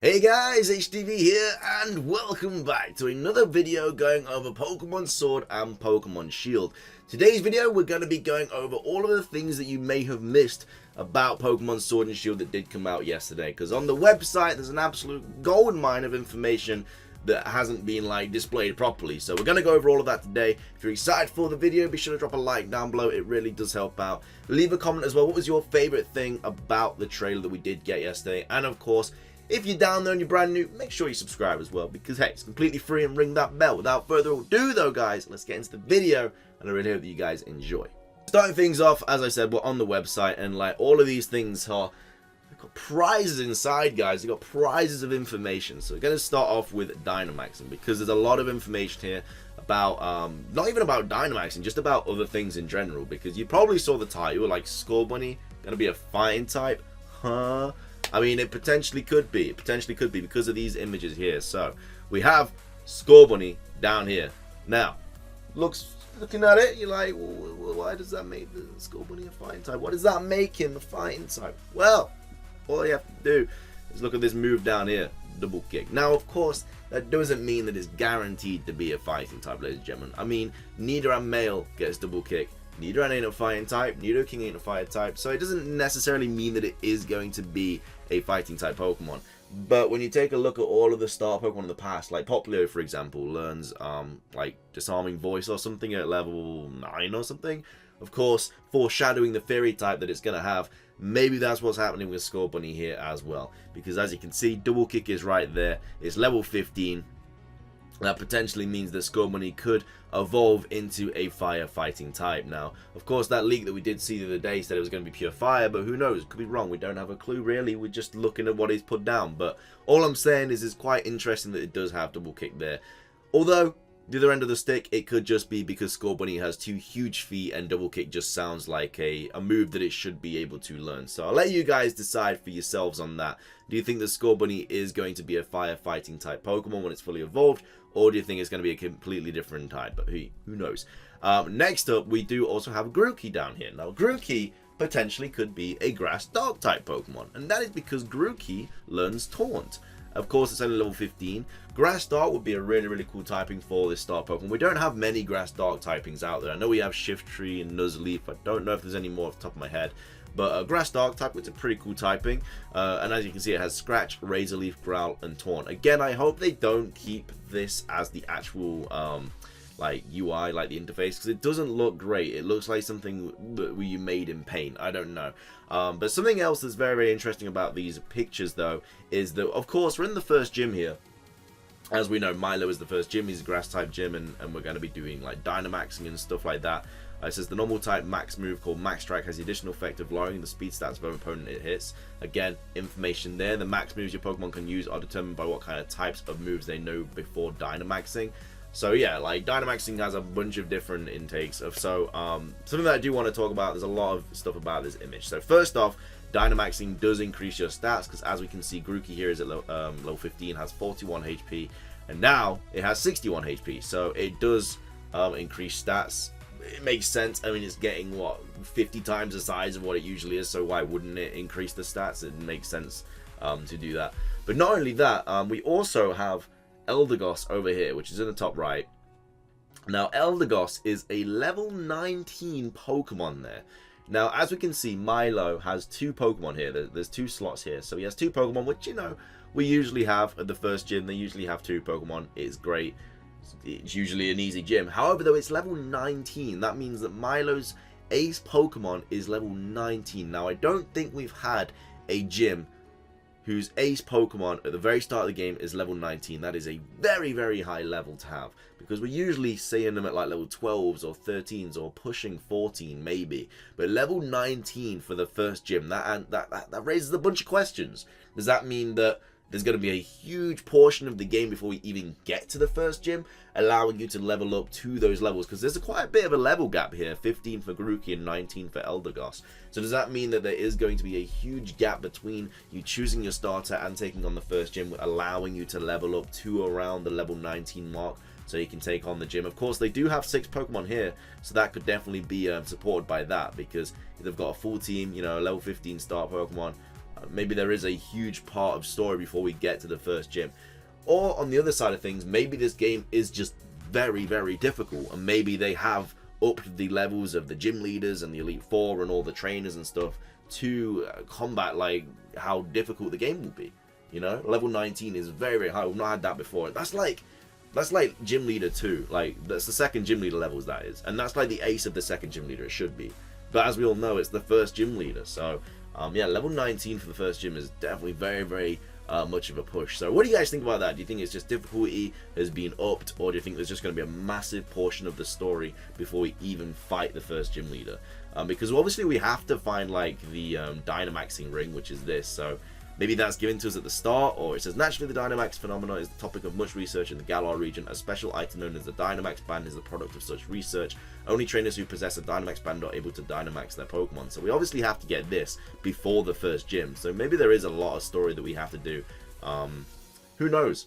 Hey guys, HDvee here, and welcome back to another video going over Pokemon Sword and Pokemon Shield. Today's video, we're going to be going over all of the things that you may have missed about Pokemon Sword and Shield that did come out yesterday. Because on the website, there's an absolute gold mine of information that hasn't been displayed properly. So we're going to go over all of that today. If you're excited for the video, be sure to drop a like down below. It really does help out. Leave a comment as well. What was your favorite thing about the trailer that we did get yesterday? And of course, if you're down there and you're brand new, make sure you subscribe as well, because hey, it's completely free, and ring that bell. Without further ado though, guys, let's get into the video, and I really hope that you guys enjoy. Starting things off, as I said, we're on the website, and all of these things are, they've got prizes inside, guys. They've got prizes of information. So we're going to start off with Dynamaxing, because there's a lot of information here about, not even about Dynamaxing, just about other things in general, because you probably saw the title, like SCORBUNNY, going to be a fighting type, huh? I mean, it potentially could be. It potentially could be because of these images here. So, we have SCORBUNNY down here. Now, looking at it, you're like, well, why does that make the SCORBUNNY a fighting type? What does that make him a fighting type? Well, all you have to do is look at this move down here, double kick. Now, of course, that doesn't mean that it's guaranteed to be a fighting type, ladies and gentlemen. I mean, Nidoran gets double kick. Nidoran ain't a fighting type, Nidoking ain't a fighting type, so it doesn't necessarily mean that it is going to be a fighting type Pokemon. But when you take a look at all of the star Pokemon in the past, like Popplio, for example, learns Disarming Voice or something at level 9 or something, of course, foreshadowing the Fairy type that it's going to have. Maybe that's what's happening with SCORBUNNY here as well, because as you can see, double kick is right there. It's level 15. That potentially means that SCORBUNNY could evolve into a fire fighting type. Now, of course, that leak that we did see the other day said it was going to be pure fire, but who knows? It could be wrong. We don't have a clue, really. We're just looking at what he's put down. But all I'm saying is it's quite interesting that it does have double kick there. Although, the other end of the stick, it could just be because SCORBUNNY has two huge feet and double kick just sounds like a move that it should be able to learn. So I'll let you guys decide for yourselves on that. Do you think that SCORBUNNY is going to be a fire fighting type Pokemon when it's fully evolved? Or do you think it's going to be a completely different type? But who knows? Next up, we do also have Grookey down here. Now, Grookey potentially could be a Grass Dark type Pokemon. And that is because Grookey learns Taunt. Of course, it's only level 15. Grass Dark would be a really, really cool typing for this star Pokemon. We don't have many Grass Dark typings out there. I know we have Shiftry and Nuzleaf. I don't know if there's any more off the top of my head. But Grass Dark type, it's a pretty cool typing. And as you can see, it has Scratch, Razor Leaf, Growl, and Taunt. Again, I hope they don't keep this as the actual UI, like the interface, because it doesn't look great. It looks like something that you made in paint. I don't know. But something else that's very, very interesting about these pictures, though, is that, of course, we're in the first gym here. As we know, Milo is the first gym. He's a grass type gym, and we're going to be doing Dynamaxing and stuff like that. It says the normal type max move called Max Strike has the additional effect of lowering the speed stats of an opponent it hits. Again, information there. The max moves your Pokemon can use are determined by what kind of types of moves they know before Dynamaxing. So yeah, Dynamaxing has a bunch of different intakes. Something that I do want to talk about, there's a lot of stuff about this image. So first off, Dynamaxing does increase your stats, because as we can see, Grookey here is at level 15, has 41 HP, and now it has 61 HP. So it does increase stats. It makes sense. I mean, it's getting, what, 50 times the size of what it usually is, so why wouldn't it increase the stats? It makes sense to do that. But not only that, we also have Eldegoss over here, which is in the top right. Now, Eldegoss is a level 19 Pokemon there. Now, as we can see, Milo has two Pokemon here. There's two slots here. So he has two Pokemon, which, you know, we usually have at the first gym. They usually have two Pokemon. It's great. It's usually an easy gym. However, though, it's level 19. That means that Milo's ace Pokemon is level 19. Now, I don't think we've had a gym whose ace Pokemon at the very start of the game is level 19. That is a very, very high level to have, because we're usually seeing them at level 12s or 13s or pushing 14 maybe. But level 19 for the first gym, that raises a bunch of questions. Does that mean that there's going to be a huge portion of the game before we even get to the first gym, allowing you to level up to those levels? Because there's quite a bit of a level gap here, 15 for Grookey and 19 for Eldegoss. So does that mean that there is going to be a huge gap between you choosing your starter and taking on the first gym, allowing you to level up to around the level 19 mark, so you can take on the gym? Of course, they do have 6 Pokemon here, so that could definitely be supported by that, because they've got a full team, you know, a level 15 start Pokemon, Maybe there is a huge part of story before we get to the first gym. Or on the other side of things, maybe this game is just very, very difficult, and maybe they have upped the levels of the gym leaders and the Elite Four and all the trainers and stuff to combat like how difficult the game will be. You know, level 19 is very, very high. We've not had that before. That's like gym leader 2. Like, that's the second gym leader levels, that is, and that's like the ace of the second gym leader. It should be, but as we all know, it's the first gym leader. So yeah, level 19 for the first gym is definitely very, very much of a push. So what do you guys think about that? Do you think it's just difficulty has been upped, or do you think there's just going to be a massive portion of the story before we even fight the first gym leader? Because obviously we have to find like the Dynamaxing ring, which is this. So maybe that's given to us at the start, or it says naturally the Dynamax phenomenon is the topic of much research in the Galar region. A special item known as the Dynamax band is the product of such research. Only trainers who possess a Dynamax band are able to Dynamax their Pokemon. So we obviously have to get this before the first gym. So maybe there is a lot of story that we have to do. Who knows?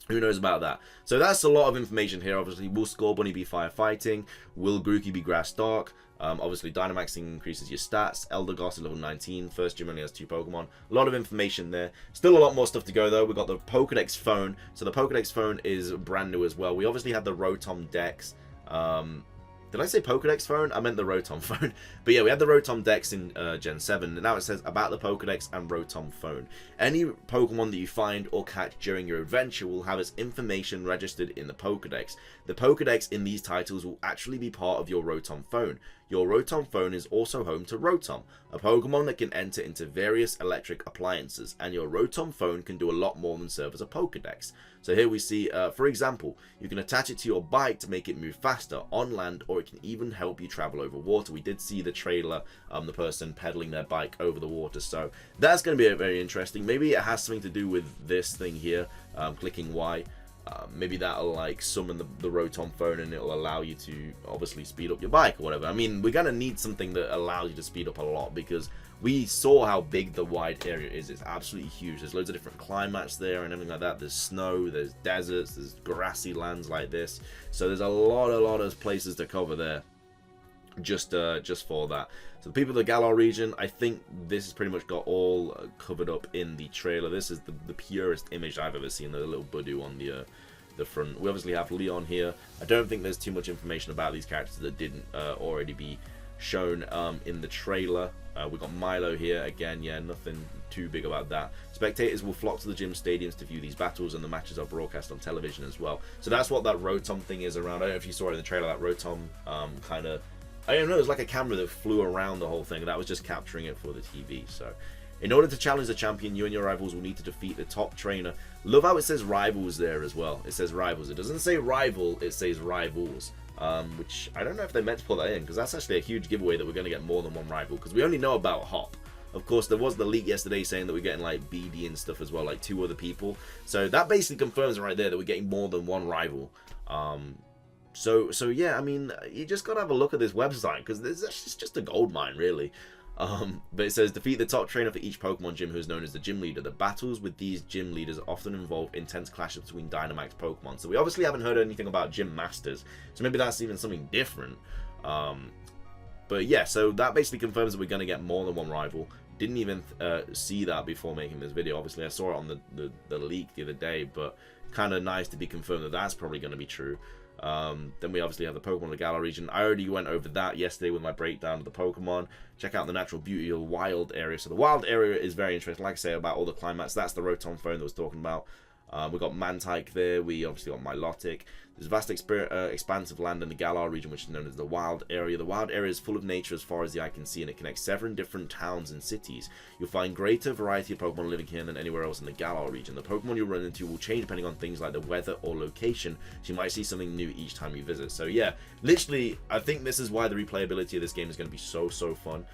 Who knows about that? So that's a lot of information here. Obviously, will Scorbunny be firefighting? Will Grookey be grass dark? Obviously, Dynamaxing increases your stats. Eldegoss is level 19. First gym only has 2 Pokemon. A lot of information there. Still a lot more stuff to go, though. We've got the Pokedex phone. So the Pokedex phone is brand new as well. We obviously had the Rotom Dex. Did I say Pokedex phone? I meant the Rotom phone. But yeah, we had the Rotom Dex in Gen 7. And now it says about the Pokedex and Rotom phone. Any Pokemon that you find or catch during your adventure will have its information registered in the Pokedex. The Pokedex in these titles will actually be part of your Rotom phone. Your Rotom phone is also home to Rotom, a Pokemon that can enter into various electric appliances, and your Rotom phone can do a lot more than serve as a Pokedex. So here we see, for example, you can attach it to your bike to make it move faster on land, or it can even help you travel over water. We did see the trailer, the person pedaling their bike over the water, so that's going to be very interesting. Maybe it has something to do with this thing here, clicking Y. Maybe that'll like summon the Rotom phone, and it'll allow you to obviously speed up your bike or whatever. I mean, we're gonna need something that allows you to speed up a lot, because we saw how big the wide area is. It's absolutely huge. There's loads of different climates there and everything like that. There's snow, there's deserts, there's grassy lands like this. So there's a lot of places to cover there, just for that. So the people of the Galar region, I think this has pretty much got all covered up in the trailer. This is the purest image I've ever seen. The little Budu on the front. We obviously have Leon here. I don't think there's too much information about these characters that didn't already be shown in the trailer. We've got Milo here again. Yeah, nothing too big about that. Spectators will flock to the gym stadiums to view these battles, and the matches are broadcast on television as well. So that's what that Rotom thing is around. I don't know if you saw it in the trailer. That Rotom kind of, I don't know, it was like a camera that flew around the whole thing. That was just capturing it for the TV. So in order to challenge the champion, you and your rivals will need to defeat the top trainer. Love how it says rivals there as well. It says rivals. It doesn't say rival, it says rivals. Which I don't know if they meant to put that in, because that's actually a huge giveaway that we're going to get more than one rival, because we only know about Hop. Of course, there was the leak yesterday saying that we're getting like BD and stuff as well, like 2 other people. So that basically confirms right there that we're getting more than one rival. So yeah, I mean, you just gotta have a look at this website, because it's just a gold mine, really. But it says defeat the top trainer for each Pokemon gym who is known as the gym leader. The battles with these gym leaders often involve intense clashes between Dynamax Pokemon. So we obviously haven't heard anything about gym masters, so maybe that's even something different. But yeah, so that basically confirms that we're going to get more than one rival. Didn't even see that before making this video. Obviously I saw it on the leak the other day, but kind of nice to be confirmed that that's probably going to be true. Then we obviously have the Pokemon of the Galar region. I already went over that yesterday with my breakdown of the Pokemon. Check out the natural beauty of the wild area. So the wild area is very interesting. Like I say, about all the climates, that's the Rotom phone that I was talking about. We've got Mantike there. We obviously got Milotic. There's vast expanse of land in the Galar region, which is known as the wild area. The wild area is full of nature as far as the eye can see, and it connects 7 different towns and cities. You'll find greater variety of Pokemon living here than anywhere else in the Galar region. The Pokemon you run into will change depending on things like the weather or location, so you might see something new each time you visit. So yeah, literally, I think this is why the replayability of this game is going to be so fun,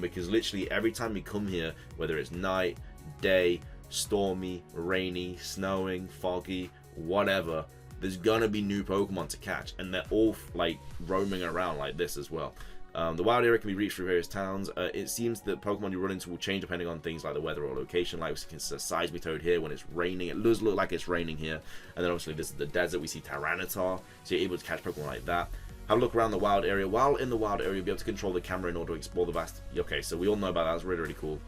because literally every time we come here, whether it's night, day, stormy, rainy, snowing, foggy, whatever, there's gonna be new Pokemon to catch, and they're all like roaming around like this as well. The wild area can be reached through various towns. It seems that Pokemon you run into will change depending on things like the weather or location. Like we can see Seismitoad here when it's raining. It does look like it's raining here. And then obviously this is the desert. We see Tyranitar, so you're able to catch Pokemon like that. Have a look around the wild area. While in the wild area, you'll be able to control the camera in order to explore the vast... Okay, so we all know about that. That's really cool.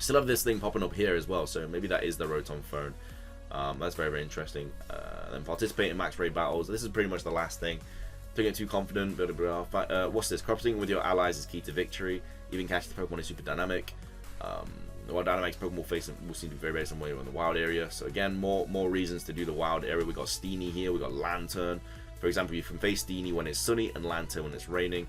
Still have this thing popping up here as well, so maybe that is the Rotom phone. That's very, very interesting. Then participate in max raid battles. This is pretty much the last thing. Don't get too confident. Blah, blah, blah. What's this? Corrupting with your allies is key to victory. Even catching the Pokemon is super dynamic. The wild Dynamax Pokemon will seem to be very, very similar in the wild area. So again, more reasons to do the wild area. We got Steenie here. We got Lantern. For example, you can face Steenie when it's sunny and Lantern when it's raining.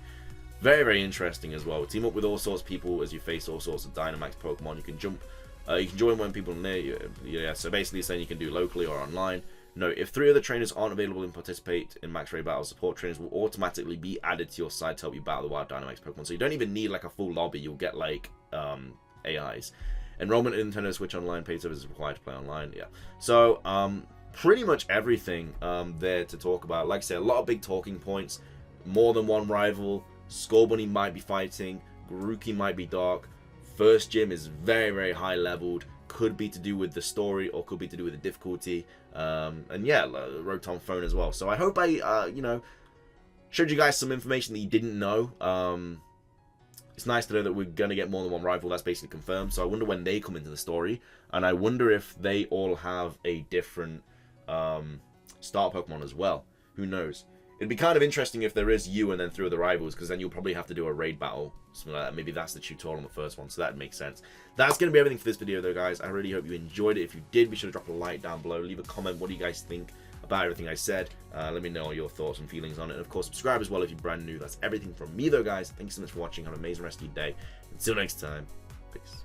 Very, very interesting as well. Team up with all sorts of people as you face all sorts of Dynamax Pokemon. You can jump. You can join when people are near you. Yeah, so basically saying you can do locally or online. No, if 3 other trainers aren't available and participate in max raid battles, support trainers will automatically be added to your side to help you battle the wild Dynamax Pokemon. So you don't even need like a full lobby. You'll get like AIs. Enrollment in Nintendo Switch Online paid service is required to play online. Yeah. So pretty much everything there to talk about. Like I said, a lot of big talking points. More than one rival. SCORBUNNY might be fighting. Grookey might be dark. First gym is very, very high leveled. Could be to do with the story or could be to do with the difficulty. And yeah, Rotom phone as well. So I hope I, you know, showed you guys some information that you didn't know. It's nice to know that we're going to get more than one rival. That's basically confirmed. So I wonder when they come into the story. And I wonder if they all have a different start Pokemon as well. Who knows? It'd be kind of interesting if there is you and then 3 other rivals, because then you'll probably have to do a raid battle, something like that. Maybe that's the tutorial on the first one, so that makes sense. That's going to be everything for this video, though, guys. I really hope you enjoyed it. If you did, be sure to drop a like down below. Leave a comment. What do you guys think about everything I said? Let me know your thoughts and feelings on it. And, of course, subscribe as well if you're brand new. That's everything from me, though, guys. Thank you so much for watching. Have an amazing rest of your day. Until next time, peace.